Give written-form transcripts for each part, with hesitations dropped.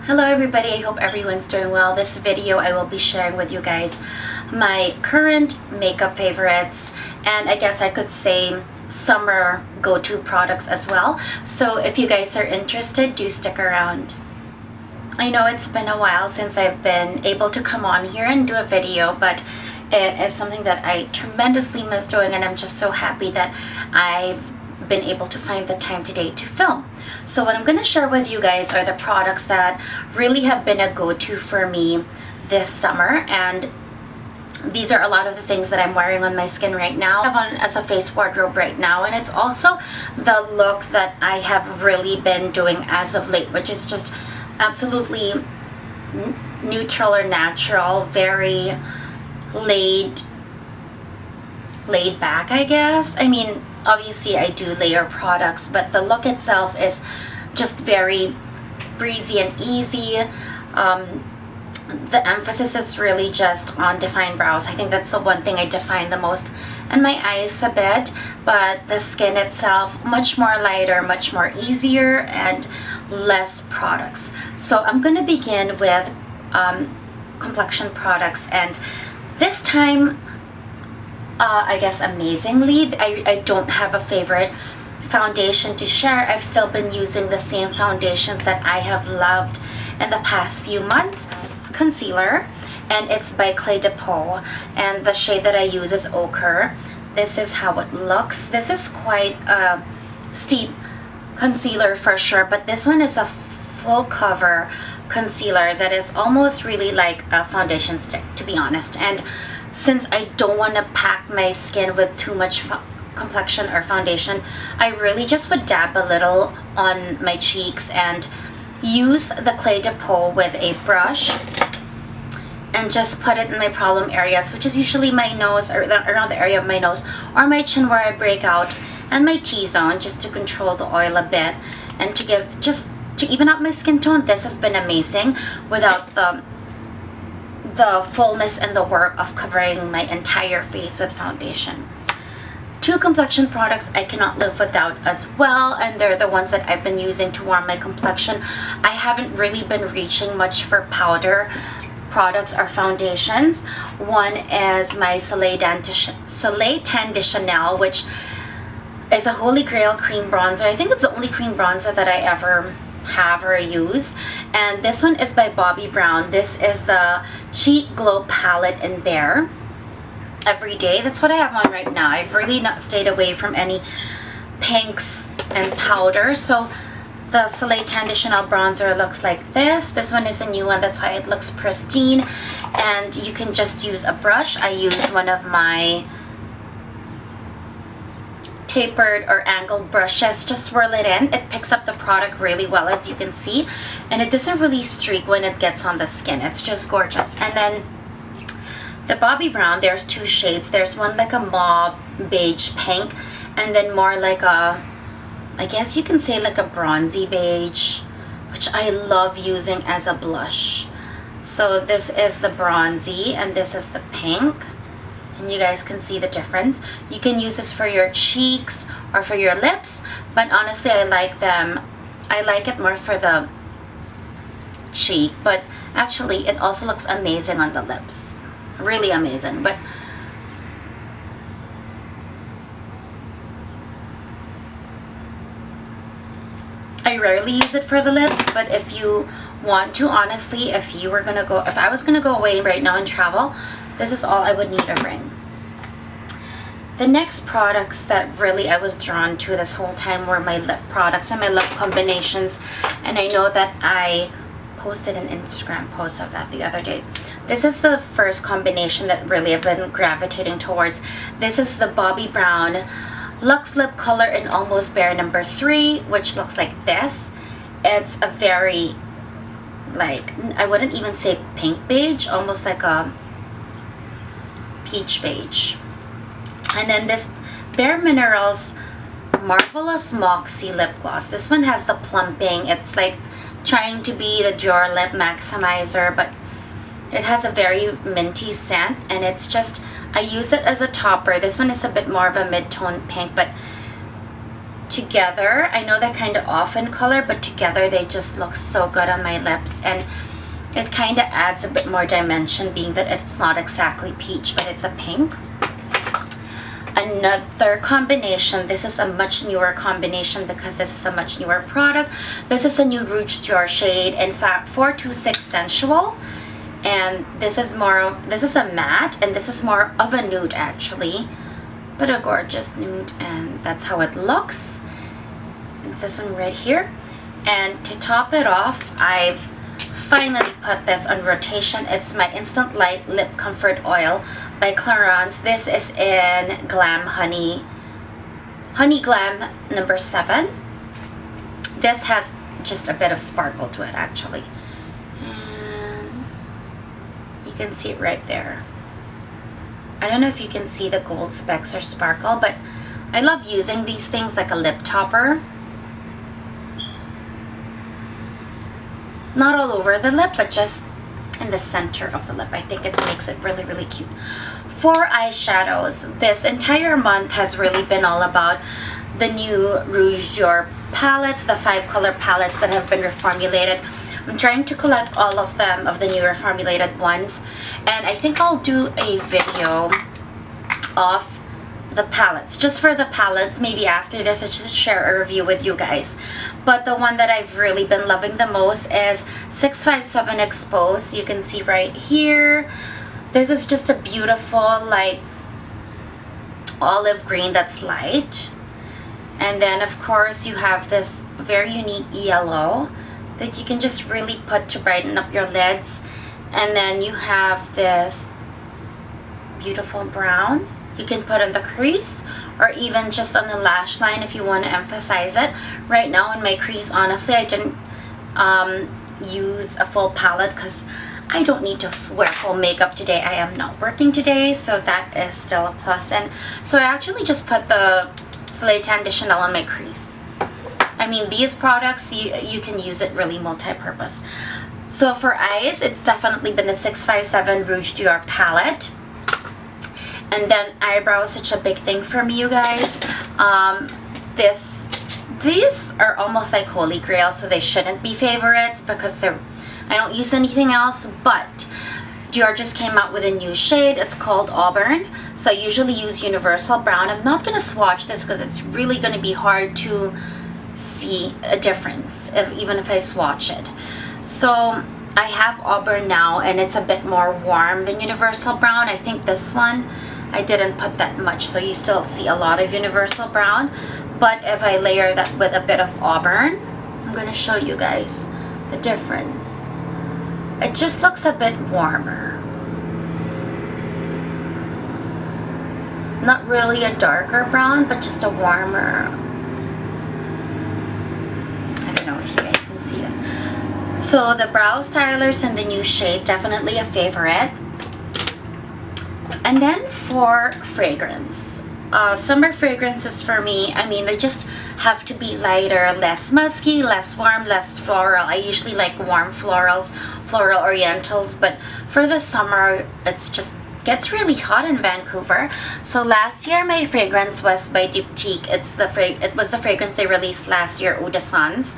Hello everybody, I hope everyone's doing well. This video I will be sharing with you guys my current makeup favorites, and I guess I could say summer go-to products as well. So if you guys are interested, do stick around. I know it's been a while since I've been able to come on here and do a video, but it is something that I tremendously miss doing, and I'm just so happy that I've been able to find the time today to film. So what I'm going to share with you guys are the products that really have been a go-to for me this summer, and these are a lot of the things that I'm wearing on my skin right now. I have on as a face wardrobe right now, and it's also the look that I have really been doing as of late, which is just absolutely neutral or natural, very laid back, I guess. I mean, obviously I do layer products, but the look itself is just very breezy and easy. The emphasis is really just on defined brows. I think that's the one thing I define the most, and my eyes a bit, but the skin itself much more lighter, much more easier, and less products. So I'm going to begin with complexion products, and this time I guess amazingly, I don't have a favorite foundation to share. I've still been using the same foundations that I have loved in the past few months. Concealer, and it's by Peau, and the shade that I use is Ochre. This is how it looks. This is quite a steep concealer for sure, but this one is a full cover concealer that is almost really like a foundation stick, to be honest. And since I don't want to pack my skin with too much complexion or foundation, I really just would dab a little on my cheeks and use the Peau with a brush and just put it in my problem areas, which is usually my nose, or around the area of my nose, or my chin where I break out, and my T-zone, just to control the oil a bit and to give, just to even out my skin tone. This has been amazing without the fullness and the work of covering my entire face with foundation. Two complexion products I cannot live without as well, and they're the ones that I've been using to warm my complexion. I haven't really been reaching much for powder products or foundations. One is my Soleil Tan de CHANEL, which is a holy grail cream bronzer. I think it's the only cream bronzer that I ever have or use, and this one is by Bobbi Brown. This is the Cheek Glow palette in Vert. Everyday, that's what I have on right now. I've really not stayed away from any pinks and powders. So the Soleil Tan de CHANEL bronzer looks like this. This one is a new one, that's why it looks pristine, and you can just use a brush. I use one of my tapered or angled brushes, just swirl it in. It picks up the product really well, as you can see, and it doesn't really streak when it gets on the skin. It's just gorgeous. And then the Bobbi Brown, there's two shades. There's one like a mauve beige pink, and then more like a, I guess you can say like a bronzy beige, which I love using as a blush. So this is the bronzy and this is the pink, and you guys can see the difference. You can use this for your cheeks or for your lips, but honestly I like it more for the cheek, but actually it also looks amazing on the lips. Really amazing. But I rarely use it for the lips, but if you want to, honestly, if I was gonna go away right now and travel, this is all I would need to bring. The next products that really I was drawn to this whole time were my lip products and my lip combinations, and I know that I posted an Instagram post of that the other day. This is the first combination that really I've been gravitating towards. This is the Bobbi Brown Luxe Lip Color in Almost Bare number 3, which looks like this. It's a very, like, I wouldn't even say pink beige, almost like a peach beige. And then this Bareminerals Marvelous Moxie Lip Gloss. This one has the plumping. It's like trying to be the Dior Lip Maximizer, but it has a very minty scent, and it's just, I use it as a topper. This one is a bit more of a mid-tone pink, but together, I know they're kind of off in color, but together they just look so good on my lips, and it kind of adds a bit more dimension, being that it's not exactly peach, but it's a pink. Another combination, this is a much newer combination because this is a much newer product. This is a new Rouge Dior shade, in fact 426 Sensual, and this is a matte, and this is more of a nude actually, but a gorgeous nude, and that's how it looks. It's this one right here. And to top it off, I've finally put this on rotation. It's my Instant Light Lip Comfort Oil by Clarins. This is in Glam Honey Glam number 7. This has just a bit of sparkle to it actually, and you can see it right there. I don't know if you can see the gold specks or sparkle, but I love using these things like a lip topper. Not all over the lip, but just in the center of the lip. I think it makes it really, really cute. For eyeshadows, this entire month has really been all about the new Rouge Dior palettes, the 5-color palettes that have been reformulated. I'm trying to collect all of them, of the new reformulated ones, and I think I'll do a video of the palettes, just for the palettes. Maybe after this, I should share a review with you guys. But the one that I've really been loving the most is 657 Expose. You can see right here, this is just a beautiful like olive green that's light, and then of course you have this very unique yellow that you can just really put to brighten up your lids, and then you have this beautiful brown you can put in the crease, or even just on the lash line if you want to emphasize it. Right now in my crease, honestly, I didn't use a full palette because I don't need to wear full makeup today. I am not working today, so that is still a plus. And so I actually just put the Soleil Tan de CHANEL on my crease. I mean, these products, you can use it really multi-purpose. So for eyes, it's definitely been the 657 Rouge Dior palette. And then eyebrows, such a big thing for me, you guys. These are almost like holy grail, so they shouldn't be favorites because I don't use anything else. But Dior just came out with a new shade. It's called Auburn. So I usually use Universal Brown. I'm not going to swatch this because it's really going to be hard to see a difference even if I swatch it. So I have Auburn now, and it's a bit more warm than Universal Brown. I think this one, I didn't put that much, so you still see a lot of Universal Brown. But if I layer that with a bit of Auburn, I'm going to show you guys the difference. It just looks a bit warmer. Not really a darker brown, but just a warmer. I don't know if you guys can see it. So the brow stylers in the new shade, definitely a favorite. And then for fragrance, summer fragrances for me, I mean, they just have to be lighter, less musky, less warm, less floral. I usually like warm florals, floral orientals, but for the summer, it's just gets really hot in Vancouver. So last year my fragrance was by Diptyque. It was the fragrance they released last year, Eau de Sans,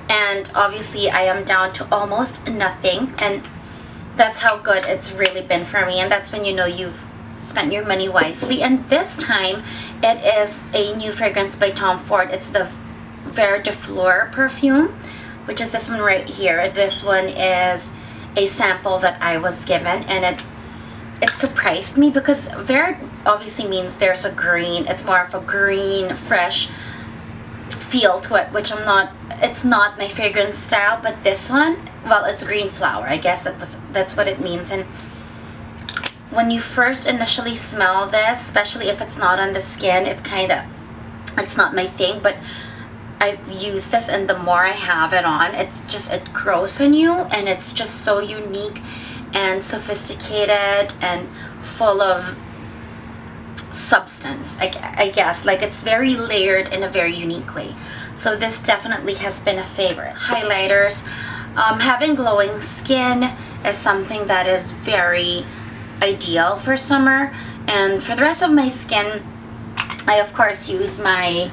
and obviously I am down to almost nothing, and that's how good it's really been for me, and that's when you know you've spent your money wisely. And this time it is a new fragrance by Tom Ford. It's the Vert de Fleur perfume, which is this one right here. This one is a sample that I was given, and it surprised me because Vert obviously means there's a green, it's more of a green, fresh feel to it, which it's not my fragrance style. But this one, well, it's green flower, I guess that's what it means. And when you first initially smell this, especially if it's not on the skin, it's not my thing, but I've used this, and the more I have it on, it grows on you, and it's just so unique and sophisticated and full of substance, I guess. Like, it's very layered in a very unique way. So this definitely has been a favorite. Highlighters, having glowing skin is something that is very ideal for summer. And for the rest of my skin, I of course use my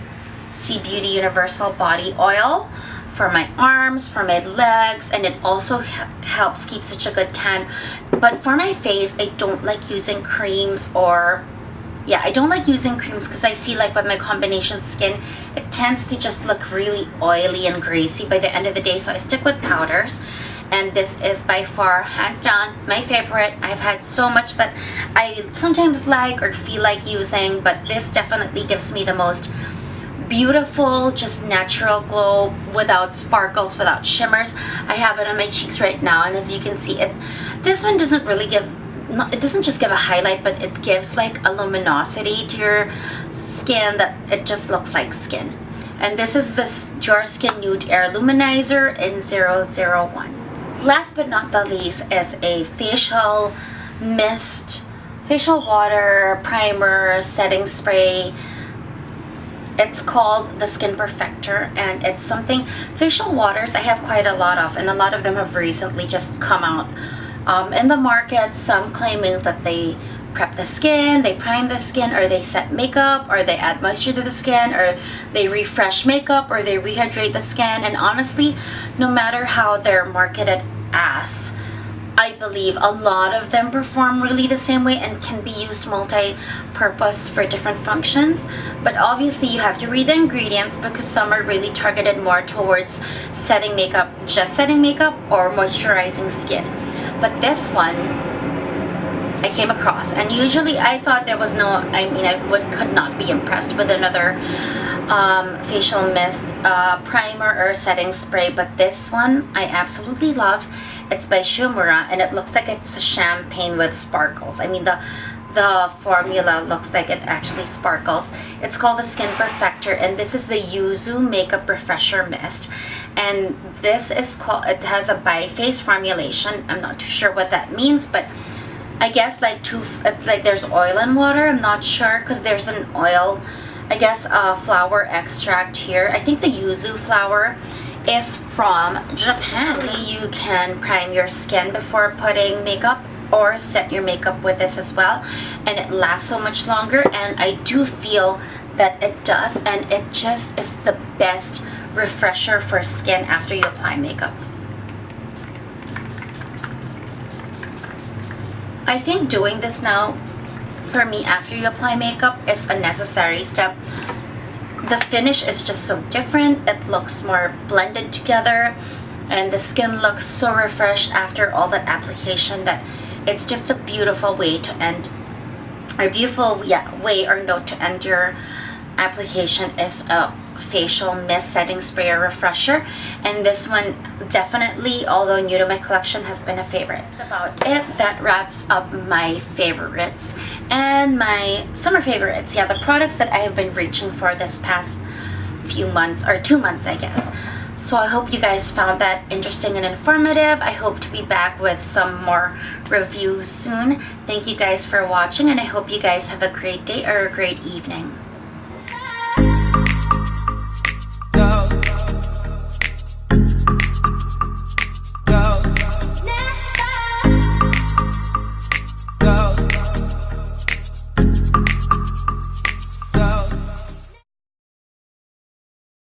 CBeauty Universal Body Oil for my arms, for my legs, and it also helps keep such a good tan. But for my face, I don't like using creams, or I don't like using creams because I feel like with my combination skin, it tends to just look really oily and greasy by the end of the day. So I stick with powders, and this is by far, hands down, my favorite. I've had so much that I sometimes like or feel like using, but this definitely gives me the most beautiful, just natural glow without sparkles, without shimmers. I have it on my cheeks right now, and as you can see, this one doesn't really give, it doesn't just give a highlight, but it gives like a luminosity to your skin that it just looks like skin. And this is this Dior Skin Nude Air Luminizer in 001. Last but not the least is a facial mist, facial water, primer, setting spray. It's called the Skin Perfector, and it's something, facial waters I have quite a lot of, and a lot of them have recently just come out in the market. Some claiming that they prep the skin, they prime the skin, or they set makeup, or they add moisture to the skin, or they refresh makeup, or they rehydrate the skin. And honestly, no matter how they're marketed as, I believe a lot of them perform really the same way and can be used multi-purpose for different functions. But obviously you have to read the ingredients, because some are really targeted more towards setting makeup, just setting makeup, or moisturizing skin. But this one I came across, and usually I thought there was no, I mean, could not be impressed with another facial mist, primer, or setting spray, but this one I absolutely love. It's by Uemura, and it looks like it's a champagne with sparkles. I mean, the formula looks like it actually sparkles. It's called the Skin Perfector, and this is the Yuzu Makeup Refresher Mist. And this is called, it has a bi-phase formulation. I'm not too sure what that means, but I guess it's like there's oil and water. I'm not sure, because there's an oil, I guess, flower extract here. I think the Yuzu flower is from Japan. You can prime your skin before putting makeup, or set your makeup with this as well, and it lasts so much longer. And I do feel that it does, and it just is the best refresher for skin after you apply makeup. I think doing this now for me after you apply makeup is a necessary step. The finish is just so different. It looks more blended together, and the skin looks so refreshed after all that application, that it's just a beautiful way to end, a beautiful way or note to end your application is a facial mist setting spray or refresher. And this one definitely, although new to my collection, has been a favorite. That's about it. That wraps up my favorites and my summer favorites. The products that I have been reaching for this past few months, or 2 months I guess. So I hope you guys found that interesting and informative. I hope to be back with some more reviews soon. Thank you guys for watching, and I hope you guys have a great day or a great evening.